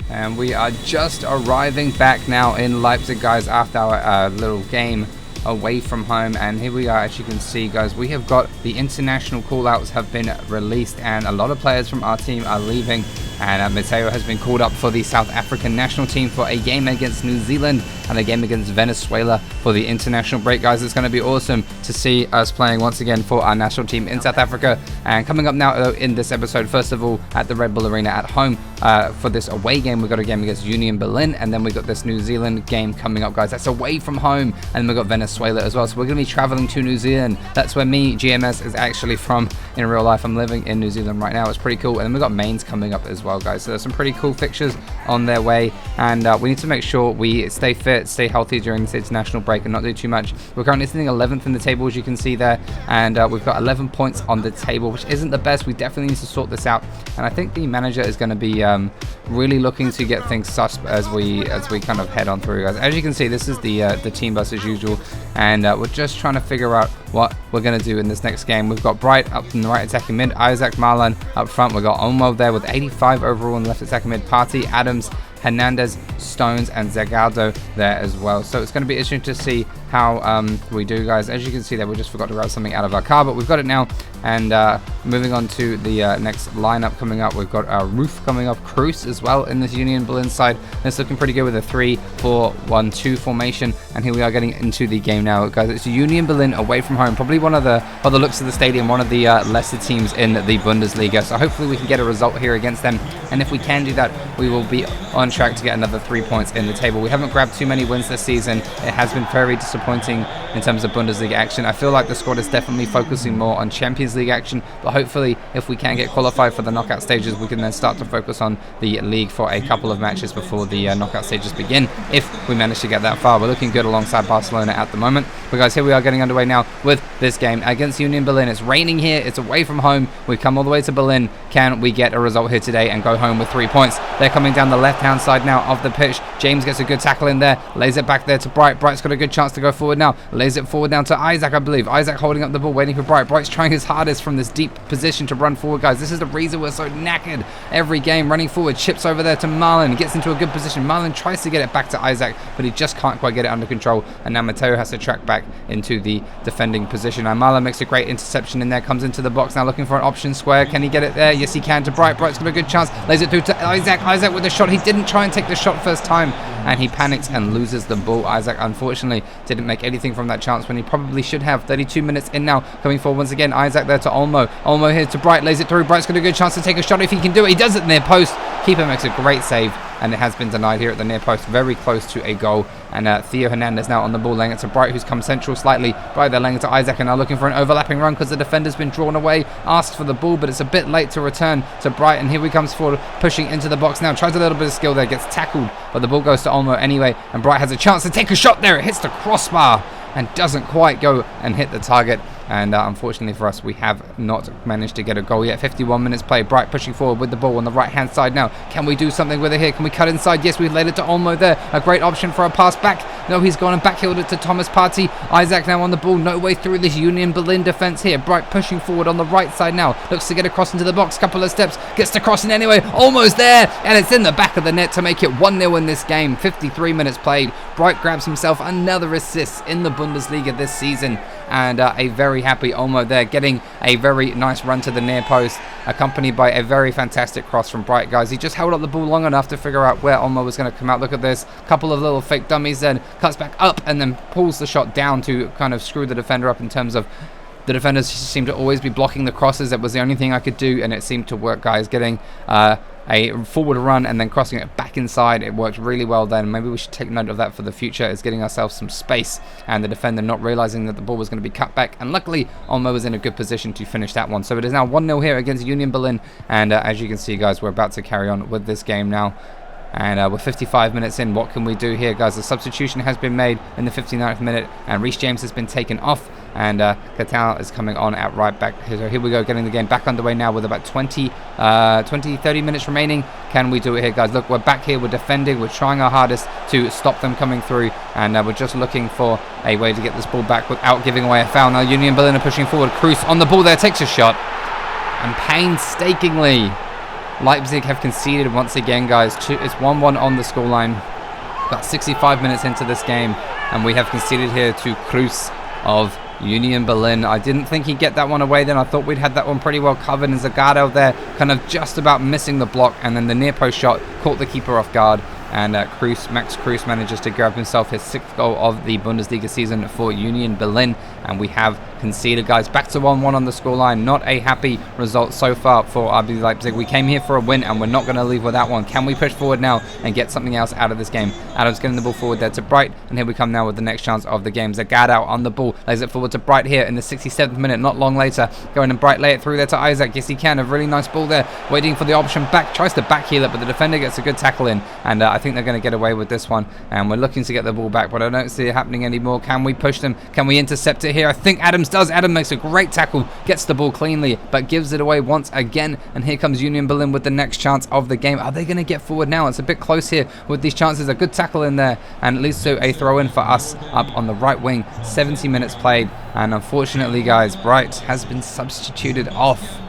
And we are just arriving back now in Leipzig, guys, after our little game away from home. And here we are, as you can see, guys, we have got the international call-outs have been released, and a lot of players from our team are leaving. And Mateo has been called up for the South African national team for a game against New Zealand and a game against Venezuela for the international break, guys. It's going to be awesome to see us playing once again for our national team in South Africa. And coming up now in this episode, first of all, at the Red Bull Arena at home for this away game, we've got a game against Union Berlin, and then we've got this New Zealand game coming up, guys. That's away from home, and then we've got Venezuela as well. So we're going to be traveling to New Zealand. That's where me, GMS, is actually from in real life. I'm living in New Zealand right now. It's pretty cool. And then we've got Mainz coming up as well, guys. So there's some pretty cool fixtures on their way, and we need to make sure we stay fit, stay healthy during this international break and not do too much. We're currently sitting 11th in the table, as you can see there, and we've got 11 points on the table, which isn't the best. We definitely need to sort this out, and I think the manager is going to be really looking to get things sussed as we kind of head on through, guys. As you can see, this is the team bus as usual, and we're just trying to figure out what we're going to do in this next game. We've got Bryte up in the right attacking mid, Isaac, Marlon up front. We've got Olmo there with 85 overall in the left attacking mid, Party, Adams, Hernandez, Stones, and Zagaldo there as well. So it's going to be interesting to see how we do, guys. As you can see there, we just forgot to grab something out of our car, but we've got it now. And moving on to the next lineup coming up, we've got Roof coming up, Cruz as well in this Union Berlin side. It's looking pretty good with a 3-4-1-2 formation, and here we are getting into the game now, guys. It's Union Berlin away from home, probably one of the, by the looks of the stadium, one of the lesser teams in the Bundesliga. So hopefully we can get a result here against them, and if we can do that, we will be on track to get another 3 points in the table. We haven't grabbed too many wins this season. It has been very disappointing in terms of Bundesliga action. I feel like the squad is definitely focusing more on Champions League action, but hopefully if we can get qualified for the knockout stages, we can then start to focus on the league for a couple of matches before the knockout stages begin, if we manage to get that far. We're looking good alongside Barcelona at the moment. But guys, here we are getting underway now with this game against Union Berlin. It's raining here, it's away from home, we've come all the way to Berlin. Can we get a result here today and go home with 3 points? They're coming down the left hand side now of the pitch. James gets a good tackle in there, lays it back there to Bryte. Bryte's got a good chance to go forward now, lays it forward down to Isaac, I believe. Isaac holding up the ball, waiting for Bryte. Bryte's trying his hardest from this deep position to run forward, guys. This is the reason we're so knackered every game, running forward. Chips over there to Marlon, gets into a good position. Marlon tries to get it back to Isaac, but he just can't quite get it under control, and now Mateo has to track back into the defending position. And Marlon makes a great interception in there, comes into the box now looking for an option square. Can he get it there? Yes, he can, to Bryte. Bryte's got a good chance, lays it through to Isaac. Isaac with the shot. He didn't try and take the shot first time, and he panics and loses the ball. Isaac unfortunately didn't make anything from that chance when he probably should have. 32 minutes in now, coming forward once again. Isaac there to Olmo. Olmo here to Bryte, lays it through. Bryte's got a good chance to take a shot if he can do it. He does it near post. Keeper makes a great save, and it has been denied here at the near post, very close to a goal. And Theo Hernandez now on the ball, laying it to Bryte, who's come central slightly. Bryte there laying it to Isaac, and now looking for an overlapping run because the defender's been drawn away. Asked for the ball, but it's a bit late to return to Bryte, and here he comes forward, pushing into the box now. Tries a little bit of skill there, gets tackled, but the ball goes to Olmo anyway, and Bryte has a chance to take a shot there. It hits the crossbar and doesn't quite go and hit the target. And unfortunately for us, we have not managed to get a goal yet. 51 minutes played. Bryte pushing forward with the ball on the right hand side now. Can we do something with it here? Can we cut inside? Yes, we've laid it to Olmo there. A great option for a pass back. No, he's gone and backheeled it to Thomas Partey. Isaac now on the ball. No way through this Union Berlin defense here. Bryte pushing forward on the right side now. Looks to get across into the box. Couple of steps. Gets to crossing anyway. Almost there. And it's in the back of the net to make it 1-0 in this game. 53 minutes played. Bryte grabs himself another assist in the Bundesliga this season. And a very happy Olmo there, getting a very nice run to the near post, accompanied by a very fantastic cross from Bryte, guys. He just held up the ball long enough to figure out where Olmo was going to come out. Look at this, couple of little fake dummies, then cuts back up and then pulls the shot down to kind of screw the defender up. In terms of the defenders seem to always be blocking the crosses. That was the only thing I could do, and it seemed to work, guys. Getting a forward run and then crossing it back inside. It worked really well then. Maybe we should take note of that for the future. It's getting ourselves some space, and the defender not realizing that the ball was going to be cut back. And luckily, Olmo was in a good position to finish that one. So it is now 1-0 here against Union Berlin. And as you can see, guys, we're about to carry on with this game now. And we're 55 minutes in. What can we do here, guys? The substitution has been made in the 59th minute, and Reece James has been taken off, and Catal is coming on at right back. So here we go, getting the game back underway now with about 30 minutes remaining. Can we do it here, guys? Look, we're back here, we're defending, we're trying our hardest to stop them coming through, and we're just looking for a way to get this ball back without giving away a foul. Now Union Berlin are pushing forward. Cruz on the ball there, takes a shot, and painstakingly Leipzig have conceded once again, guys. It's 1-1 on the scoreline. About 65 minutes into this game, and we have conceded here to Cruz of Union Berlin. I didn't think he'd get that one away then. I thought we'd had that one pretty well covered, and Zagallo there kind of just about missing the block, and then the near post shot caught the keeper off guard. And Max Cruz manages to grab himself his 6th goal of the Bundesliga season for Union Berlin. And we have conceded, guys. Back to 1-1 on the scoreline. Not a happy result so far for RB Leipzig. We came here for a win, and we're not going to leave with that one. Can we push forward now and get something else out of this game? Adam's getting the ball forward there to Bryte, and here we come now with the next chance of the game. Zagadou on the ball, lays it forward to Bryte here in the 67th minute, not long later. Going and Bryte lay it through there to Isaac. Yes, he can. A really nice ball there, waiting for the option back. Tries to back heel it, but the defender gets a good tackle in, and I think they're going to get away with this one. And we're looking to get the ball back, but I don't see it happening anymore. Can we push them? Can we intercept it here? I think Adams does. Adam makes a great tackle, gets the ball cleanly, but gives it away once again. And here comes Union Berlin with the next chance of the game. Are they going to get forward now? It's a bit close here with these chances. A good tackle in there, and it leads to a throw in for us up on the right wing. 70 minutes played, and unfortunately, guys, Bryte has been substituted off.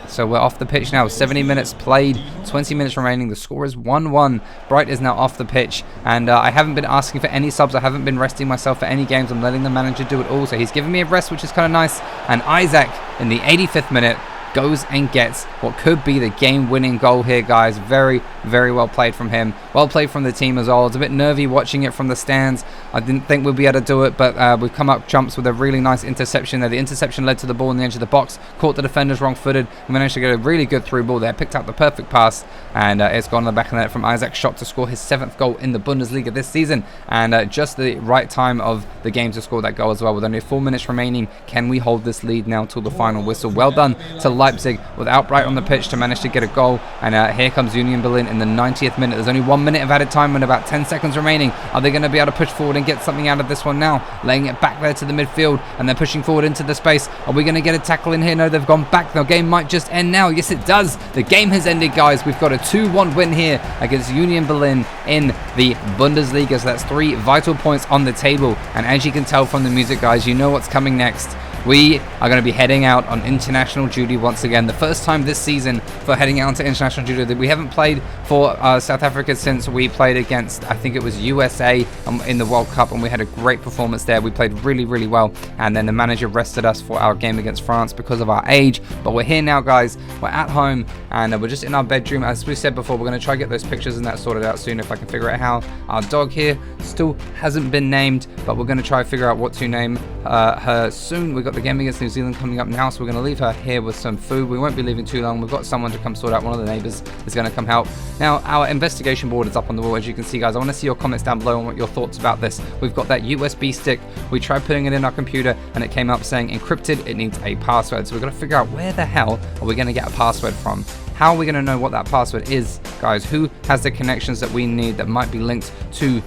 So we're off the pitch now. 70 minutes played, 20 minutes remaining. The score is 1-1. Bryte is now off the pitch, and I haven't been asking for any subs. I haven't been resting myself for any games. I'm letting the manager do it all. So he's giving me a rest, which is kind of nice. And Isaac in the 85th minute goes and gets what could be the game-winning goal here, guys. Very, very well played from him. Well played from the team as well. It's a bit nervy watching it from the stands. I didn't think we'd be able to do it, but we've come up jumps with a really nice interception there. The interception led to the ball in the edge of the box, caught the defenders wrong-footed, and managed to get a really good through ball there. Picked out the perfect pass, and it's gone on the back of the net from Isaac's shot to score his 7th goal in the Bundesliga this season. And just the right time of the game to score that goal as well. With only 4 minutes remaining, can we hold this lead now till the final whistle? Well done to Leipzig without Bryte on the pitch to manage to get a goal. And here comes Union Berlin in the 90th minute. There's only 1 minute of added time and about 10 seconds remaining. Are they going to be able to push forward and get something out of this one now? Laying it back there to the midfield, and they're pushing forward into the space. Are we going to get a tackle in here? No, they've gone back. The game might just end now. Yes, it does. The game has ended, guys. We've got a 2-1 win here against Union Berlin in the Bundesliga. So that's 3 vital points on the table. And as you can tell from the music, guys, you know what's coming next. We are going to be heading out on international duty once again. The first time this season for heading out into international duty. We haven't played for South Africa since we played against, I think it was USA in the World Cup, and we had a great performance there. We played really, really well, and then the manager rested us for our game against France because of our age. But we're here now, guys. We're at home, and we're just in our bedroom. As we said before, we're going to try to get those pictures and that sorted out soon if I can figure out how. Our dog here still hasn't been named, but we're going to try to figure out what to name her soon. We've got the game against New Zealand coming up now, so we're going to leave her here with some food. We won't be leaving too long. We've got someone to come sort out. One of the neighbors is going to come help. Now, our investigation board is up on the wall, as you can see, guys. I want to see your comments down below on what your thoughts about this. We've got that USB stick. We tried putting it in our computer, and it came up saying encrypted. It needs a password. So we've got to figure out where the hell are we going to get a password from. How are we going to know what that password is, guys? Who has the connections that we need that might be linked to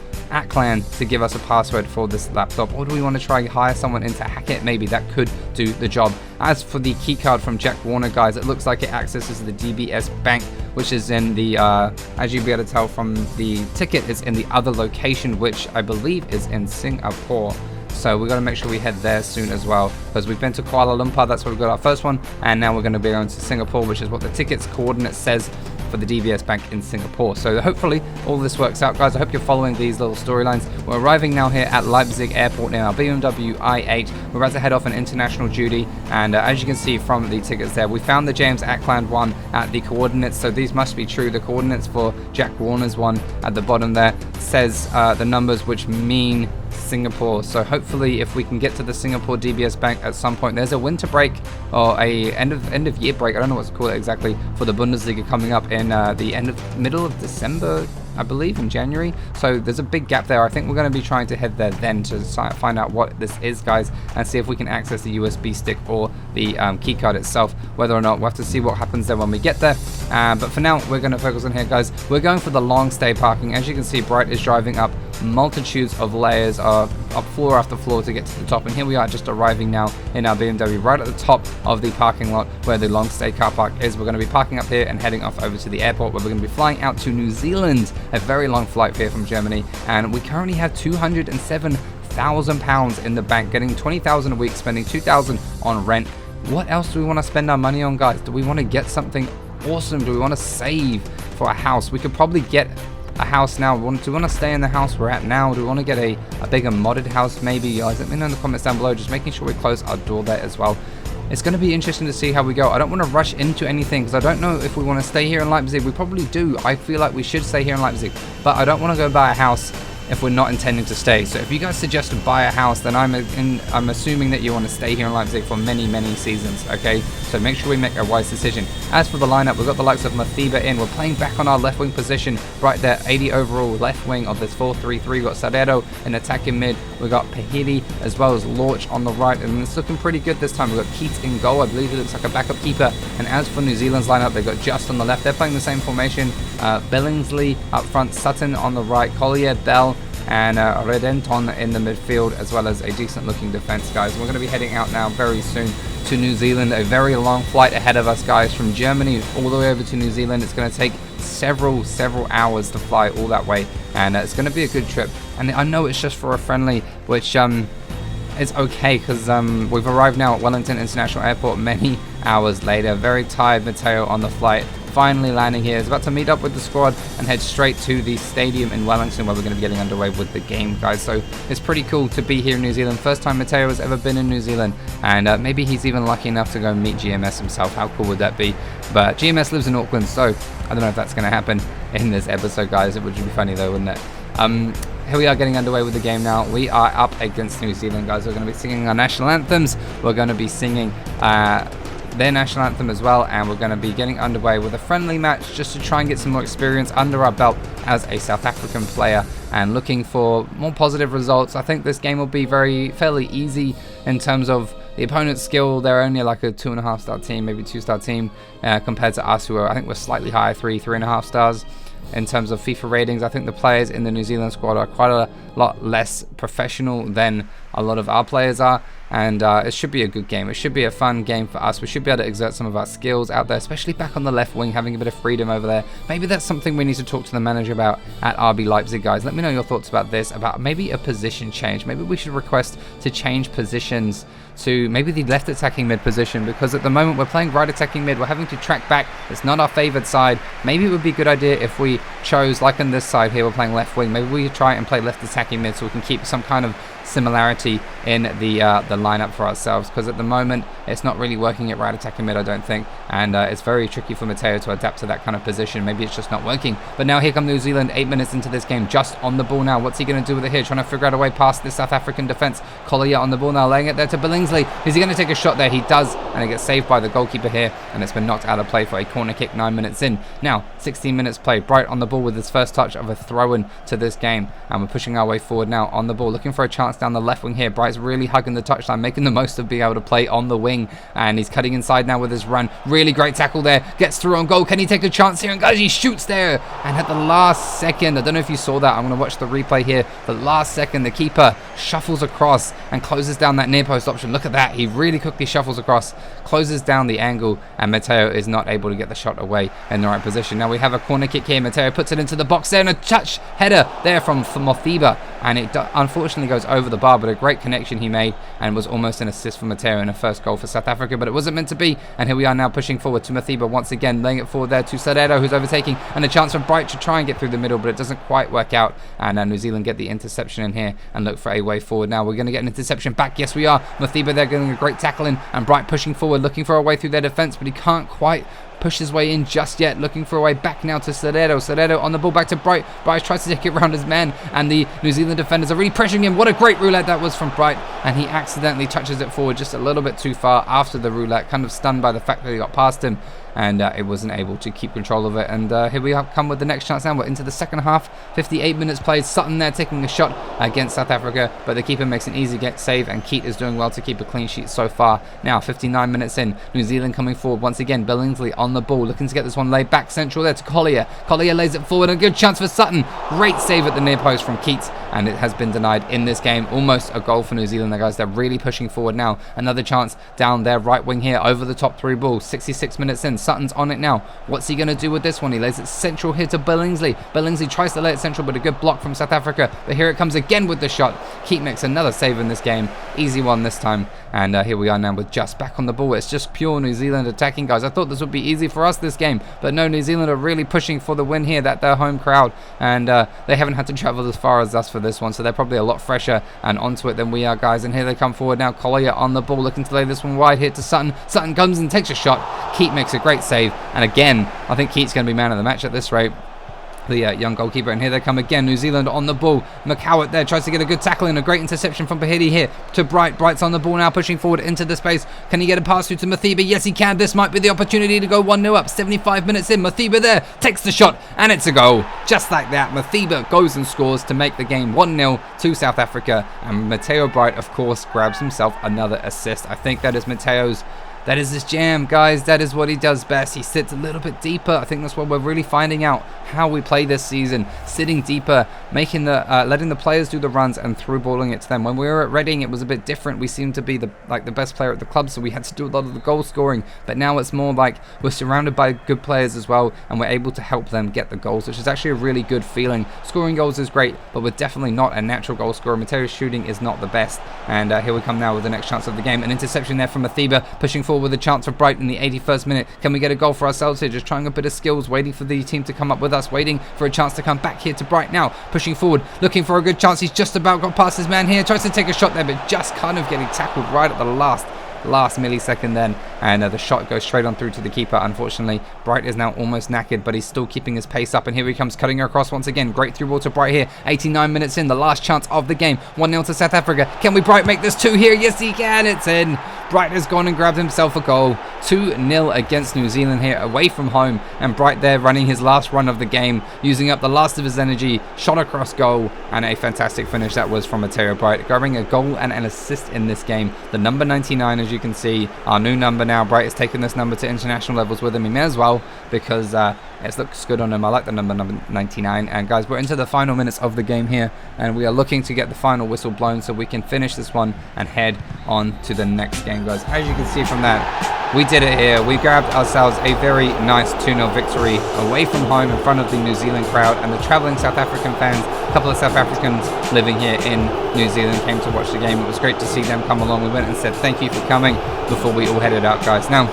Clan to give us a password for this laptop? Or do we want to try hire someone in to hack it? Maybe that could do the job. As for the keycard from Jack Warner, guys, it looks like it accesses the DBS Bank, which is in the, as you'll be able to tell from the ticket, is in the other location, which I believe is in Singapore. So we've got to make sure we head there soon as well, because we've been to Kuala Lumpur, that's where we got our first one, and now we're going to be going to Singapore, which is what the ticket's coordinate says for the DBS Bank in Singapore. So hopefully all this works out, guys. I hope you're following these little storylines. We're arriving now here at Leipzig Airport in our BMW i8. We're about to head off on international duty, and as you can see from the tickets there, we found the James Ackland one at the coordinates, so these must be true. The coordinates for Jack Warner's one at the bottom there says the numbers, which mean Singapore. So hopefully if we can get to the Singapore DBS Bank at some point. There's a winter break or a end of year break, I don't know what to call it exactly, for the Bundesliga coming up in the middle of December, I believe, in January. So there's a big gap there. I think we're going to be trying to head there then to find out what this is, guys, and see if we can access the USB stick or the keycard itself. Whether or not, we'll have to see what happens there when we get there. But for now, we're going to focus on here, guys. We're going for the long stay parking. As you can see, Bryte is driving up multitudes of layers up floor after floor to get to the top, and here we are just arriving now in our BMW right at the top of the parking lot where the long stay car park is. We're going to be parking up here and heading off over to the airport, where we're going to be flying out to New Zealand, a very long flight here from Germany, and we currently have £207,000 in the bank, getting $20,000 a week, spending $2,000 on rent. What else do we want to spend our money on, guys? Do we want to get something awesome. Do we want to save for a house? We could probably get a house now. Do we want to stay in the house we're at now? Do we want to get a bigger modded house maybe? Guys, let me know in the comments down below. Just making sure we close our door there as well. It's going to be interesting to see how we go. I don't want to rush into anything because I don't know if we want to stay here in Leipzig. We probably do. I feel like we should stay here in Leipzig, but I don't want to go buy a house if we're not intending to stay. So if you guys suggest to buy a house, then I'm assuming that you want to stay here in Leipzig for many seasons, okay? So make sure we make a wise decision. As for the lineup, we've got the likes of Mathiba in. We're playing back on our left wing position right there, 80 overall left wing of this 4-3-3. We've got Sarero in attacking mid. We've got Pahidi as well as Lorch on the right, and it's looking pretty good this time. We've got Keats in goal. I believe he looks like a backup keeper. And as for New Zealand's lineup, they've got Just on the left. They're playing the same formation. Billingsley up front, Sutton on the right, Collier, Bell, and Redenton in the midfield, as well as a decent looking defense, guys. We're going to be heading out now very soon to New Zealand. A very long flight ahead of us, guys, from Germany all the way over to New Zealand. It's going to take several hours to fly all that way, and it's going to be a good trip. And I know it's just for a friendly, which it's okay because we've arrived now at Wellington International Airport many hours later. Very tired Mateo on the flight, finally landing here. He's about to meet up with the squad and head straight to the stadium in Wellington, where we're going to be getting underway with the game, guys. So it's pretty cool to be here in New Zealand. First time Mateo has ever been in New Zealand, and maybe he's even lucky enough to go meet GMS himself. How cool would that be? But GMS lives in Auckland, so I don't know if that's going to happen in this episode, guys. It would be funny though, wouldn't it? Here we are getting underway with the game now. We are up against New Zealand, guys. We're going to be singing our national anthems. We're going to be singing their national anthem as well, and we're going to be getting underway with a friendly match just to try and get some more experience under our belt as a South African player and looking for more positive results. I think this game will be fairly easy in terms of the opponent's skill. They're only like a 2.5 star team, maybe 2-star team compared to us, who are, I think we're slightly higher, 3.5 stars. In terms of FIFA ratings, I think the players in the New Zealand squad are quite a lot less professional than a lot of our players are, and it should be a good game. It should be a fun game for us. We should be able to exert some of our skills out there, especially back on the left wing, having a bit of freedom over there. Maybe that's something we need to talk to the manager about at RB Leipzig, guys. Let me know your thoughts about this, about maybe a position change. Maybe we should request to change positions to maybe the left attacking mid position, because at the moment we're playing right attacking mid. We're having to track back. It's not our favored side. Maybe it would be a good idea if we chose, like on this side here, we're playing left wing. Maybe we try and play left attacking mid so we can keep some kind of similarity in the lineup for ourselves, because at the moment it's not really working at right attacking mid, I don't think, and it's very tricky for Mateo to adapt to that kind of position. Maybe it's just not working. But now here come New Zealand, 8 minutes into this game, just on the ball now. What's he going to do with it here? Trying to figure out a way past this South African defense. Collier on the ball now, laying it there to Billingsley. Is he going to take a shot there? He does, and it gets saved by the goalkeeper here, and it's been knocked out of play for a corner kick 9 minutes in. Now 16 minutes played. Bryte on the ball with his first touch of a throw-in to this game, and we're pushing our way forward now on the ball, looking for a chance down the left wing here. Bryte's really hugging the touchline, making the most of being able to play on the wing, and he's cutting inside now with his run. Really great tackle there, gets through on goal. Can he take a chance here? And guys, he shoots there, and at the last second, I don't know if you saw that, I'm going to watch the replay here. The last second, the keeper shuffles across and closes down that near post option. Look at that, he really quickly shuffles across, closes down the angle, and Mateo is not able to get the shot away in the right position. Now we have a corner kick here. Mateo puts it into the box there, and a touch header there from Mathiba, and it unfortunately goes over the bar, but a great connection he made, and was almost an assist for Mateo and a first goal for South Africa, but it wasn't meant to be. And here we are now pushing forward to Mathiba once again, laying it forward there to Sarero, who's overtaking, and a chance for Bryte to try and get through the middle, but it doesn't quite work out, and New Zealand get the interception in here and look for a way forward. Now we're going to get an interception back. Yes, we are. Mathiba there getting a great tackle in, and Bryte pushing forward, looking for a way through their defense, but he can't quite push his way in just yet, looking for a way back now to Sarero. Sarero on the ball back to Bryte. Bryte tries to take it around his man, and the New Zealand defenders are really pressuring him. What a great roulette that was from Bryte, and he accidentally touches it forward just a little bit too far after the roulette, kind of stunned by the fact that he got past him, and it wasn't able to keep control of it. And here we come with the next chance now. We're into the second half, 58 minutes played. Sutton there taking a shot against South Africa, but the keeper makes an easy save, and Keat is doing well to keep a clean sheet so far. Now 59 minutes in, New Zealand coming forward once again. Billingsley on the ball, looking to get this one laid back central there to Collier. Collier lays it forward, a good chance for Sutton. Great save at the near post from Keats, and it has been denied in this game. Almost a goal for New Zealand there, guys. They're really pushing forward now. Another chance down their right wing here, over the top through ball. 66 minutes in, Sutton's on it now. What's he going to do with this one? He lays it central here to Billingsley. Billingsley tries to lay it central, but a good block from South Africa. But here it comes again with the shot. Keepmakes another save in this game. Easy one this time. And here we are now with Just back on the ball. It's just pure New Zealand attacking, guys. I thought this would be easy for us this game, but no, New Zealand are really pushing for the win here. That their home crowd, and they haven't had to travel as far as us for this one, so they're probably a lot fresher and onto it than we are, guys. And here they come forward now. Collier on the ball, looking to lay this one wide here to Sutton. Sutton comes and takes a shot. Keat makes a great save, and again, I think Keat's going to be man of the match at this rate. The young goalkeeper, and here they come again. New Zealand on the ball. McCowett there tries to get a good tackle and a great interception from Pahidi here to Bryte. Bryte's on the ball now, pushing forward into the space. Can he get a pass through to Mathiba? Yes, he can. This might be the opportunity to go 1-0 up. 75 minutes in. Mathiba there takes the shot, and it's a goal. Just like that, Mathiba goes and scores to make the game 1-0 to South Africa. And Mateo Bryte, of course, grabs himself another assist. I think that is Mateo's. That is his jam, guys. That is what he does best. He sits a little bit deeper. I think that's what we're really finding out how we play this season. Sitting deeper, making the letting the players do the runs and through balling it to them. When we were at Reading, it was a bit different. We seemed to be the best player at the club, so we had to do a lot of the goal scoring. But now it's more like we're surrounded by good players as well, and we're able to help them get the goals, which is actually a really good feeling. Scoring goals is great, but we're definitely not a natural goal scorer. Mateo's shooting is not the best. And here we come now with the next chance of the game. An interception there from Mathiba, pushing forward with a chance for Bryte in the 81st minute. Can we get a goal for ourselves here? Just trying a bit of skills, waiting for the team to come up with us, waiting for a chance to come back here to Bryte now. Pushing forward, looking for a good chance. He's just about got past his man here. Tries to take a shot there, but just kind of getting tackled right at the last millisecond then, and the shot goes straight on through to the keeper. Unfortunately, Bryte is now almost knackered, but he's still keeping his pace up, and here he comes cutting across once again. Great through ball to Bryte here. 89 minutes in, the last chance of the game. 1-0 to South Africa. Can we Bryte make this 2 here? Yes, he can. It's in. Bryte has gone and grabbed himself a goal. 2-0 against New Zealand here, away from home, and Bryte there running his last run of the game, using up the last of his energy, shot across goal, and a fantastic finish that was from Mateo Bryte, grabbing a goal and an assist in this game. The number 99, as you can see, our new number now. Bryte has taken this number to international levels with him. He may as well, because it looks good on him. I like the number 99. And guys, we're into the final minutes of the game here, and we are looking to get the final whistle blown so we can finish this one and head on to the next game, guys. As you can see from that, we did it here. We grabbed ourselves a very nice 2-0 victory away from home in front of the New Zealand crowd and the travelling South African fans. A couple of South Africans living here in New Zealand came to watch the game. It was great to see them come along. We went and said thank you for coming before we all headed out, guys. Now,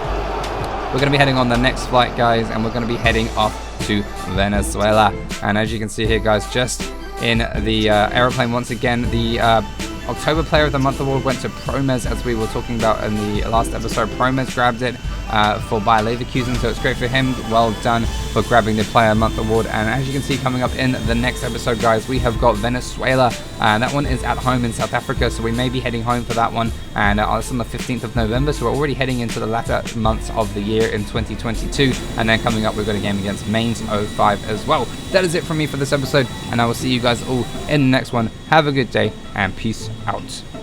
we're going to be heading on the next flight, guys, and we're going to be heading off to Venezuela. And as you can see here, guys, just in the aeroplane once again, the October Player of the Month award went to Promes, as we were talking about in the last episode. Promes grabbed it for Bayer Leverkusen, so it's great for him. Well done for grabbing the Player of the Month award. And as you can see, coming up in the next episode, guys, we have got Venezuela. That one is at home in South Africa, so we may be heading home for that one. And it's on the 15th of November, so we're already heading into the latter months of the year in 2022. And then coming up, we've got a game against Mainz 05 as well. That is it from me for this episode, and I will see you guys all in the next one. Have a good day, and peace out.